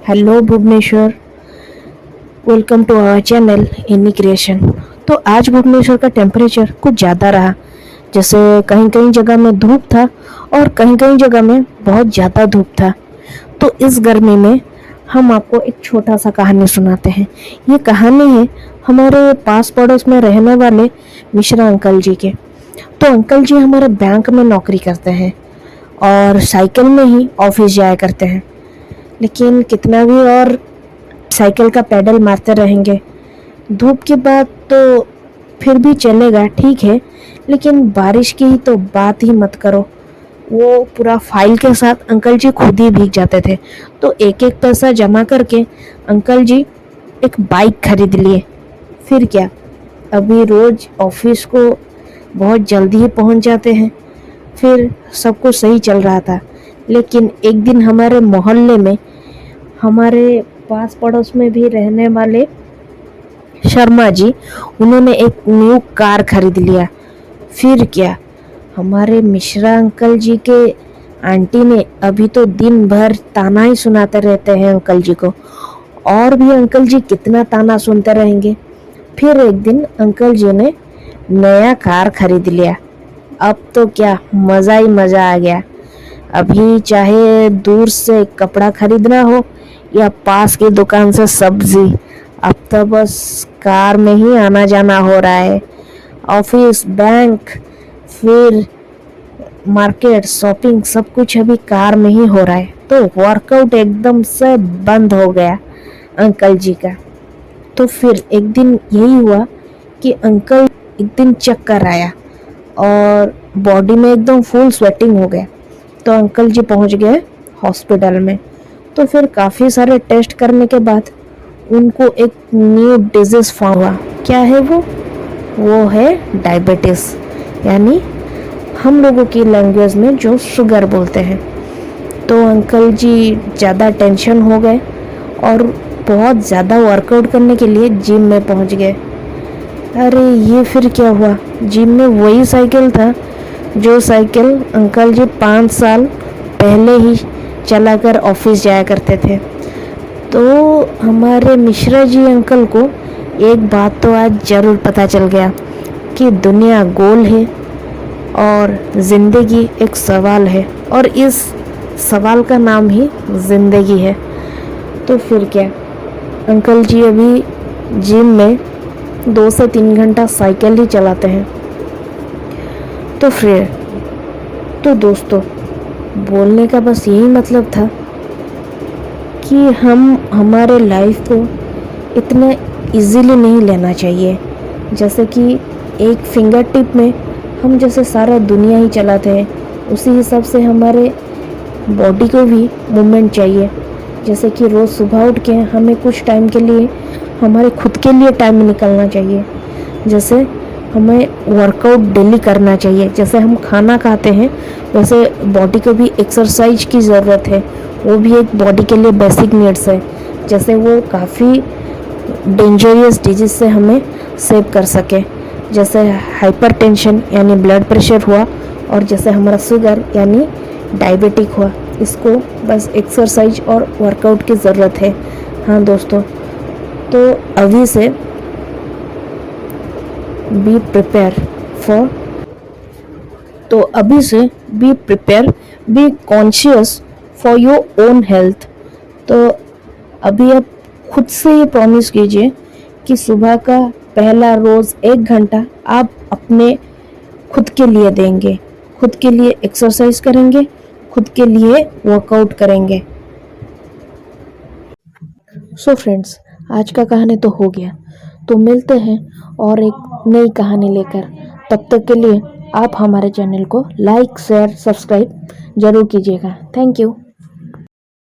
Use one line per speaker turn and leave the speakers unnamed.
Hello Bhubaneswar. Welcome to our channel ini creation. तो आज भुवनेश्वर का टेम्परेचर कुछ ज़्यादा रहा। जैसे कहीं कहीं जगह में धूप था और कहीं कहीं जगह में बहुत ज़्यादा धूप था। तो इस गर्मी में हम आपको एक छोटा सा कहानी सुनाते हैं। ये कहानी है हमारे पास पड़ोस में रहने वाले मिश्रा अंकल जी के। तो अंकल जी हमारे बैंक में नौकरी करते हैं और साइकिल में ही ऑफिस जाया करते हैं। लेकिन कितना भी और साइकिल का पेडल मारते रहेंगे, धूप की बात तो फिर भी चलेगा, ठीक है। लेकिन बारिश की ही तो बात ही मत करो। वो पूरा फाइल के साथ अंकल जी खुद ही भीग जाते थे। तो एक एक पैसा जमा करके अंकल जी एक बाइक खरीद लिए। फिर क्या, अभी रोज ऑफिस को बहुत जल्दी ही पहुंच जाते हैं। फिर सब कुछ सही चल रहा था। लेकिन एक दिन हमारे मोहल्ले में, हमारे पास पड़ोस में भी रहने वाले शर्मा जी, उन्होंने एक न्यू कार खरीद लिया। फिर क्या, हमारे मिश्रा अंकल जी के आंटी ने अभी तो दिन भर ताना ही सुनाते रहते हैं अंकल जी को। और भी अंकल जी कितना ताना सुनते रहेंगे। फिर एक दिन अंकल जी ने नया कार खरीद लिया। अब तो क्या मज़ा ही मज़ा आ गया। अभी चाहे दूर से कपड़ा खरीदना हो या पास की दुकान से सब्जी, अब तो बस कार में ही आना जाना हो रहा है। ऑफिस, बैंक, फिर मार्केट, शॉपिंग, सब कुछ अभी कार में ही हो रहा है। तो वर्कआउट एकदम से बंद हो गया अंकल जी का। तो फिर एक दिन यही हुआ कि अंकल एक दिन चक्कर आया और बॉडी में एकदम फुल स्वेटिंग हो गया। तो अंकल जी पहुंच गए हॉस्पिटल में। तो फिर काफ़ी सारे टेस्ट करने के बाद उनको एक न्यू डिजीज़ फाउंड हुआ। क्या है वो है डायबिटीज़, यानी हम लोगों की लैंग्वेज में जो शुगर बोलते हैं। तो अंकल जी ज़्यादा टेंशन हो गए और बहुत ज़्यादा वर्कआउट करने के लिए जिम में पहुंच गए। अरे ये फिर क्या हुआ, जिम में वही साइकिल था जो साइकिल अंकल जी 5 साल पहले ही चलाकर ऑफिस जाया करते थे। तो हमारे मिश्रा जी अंकल को एक बात तो आज ज़रूर पता चल गया कि दुनिया गोल है और ज़िंदगी एक सवाल है, और इस सवाल का नाम ही ज़िंदगी है। तो फिर क्या, अंकल जी अभी जिम में 2 से 3 घंटा साइकिल ही चलाते हैं। तो दोस्तों, बोलने का बस यही मतलब था कि हम हमारे लाइफ को इतना इजीली नहीं लेना चाहिए। जैसे कि एक फिंगर टिप में हम जैसे सारा दुनिया ही चलाते हैं, उसी हिसाब से हमारे बॉडी को भी मूवमेंट चाहिए। जैसे कि रोज़ सुबह उठ के हमें कुछ टाइम के लिए हमारे खुद के लिए टाइम निकालना चाहिए। जैसे हमें वर्कआउट डेली करना चाहिए। जैसे हम खाना खाते हैं वैसे बॉडी को भी एक्सरसाइज की ज़रूरत है। वो भी एक बॉडी के लिए बेसिक नीड्स है। जैसे वो काफ़ी डेंजरस डिजीज से हमें सेव कर सके। जैसे हाइपरटेंशन यानी ब्लड प्रेशर हुआ, और जैसे हमारा शुगर यानी डायबिटिक हुआ। इसको बस एक्सरसाइज और वर्कआउट की ज़रूरत है। हाँ दोस्तों, तो अभी से be prepare for be conscious for your own health. तो अभी आप खुद से ये प्रॉमिस कीजिए कि सुबह का पहला रोज़ 1 घंटा आप अपने खुद के लिए देंगे, खुद के लिए एक्सरसाइज करेंगे, खुद के लिए वर्कआउट करेंगे। सो फ्रेंड्स, आज का कहानी तो हो गया। तो मिलते हैं और एक नई कहानी लेकर। तब तक के लिए आप हमारे चैनल को लाइक, शेयर, सब्सक्राइब जरूर कीजिएगा। Thank you.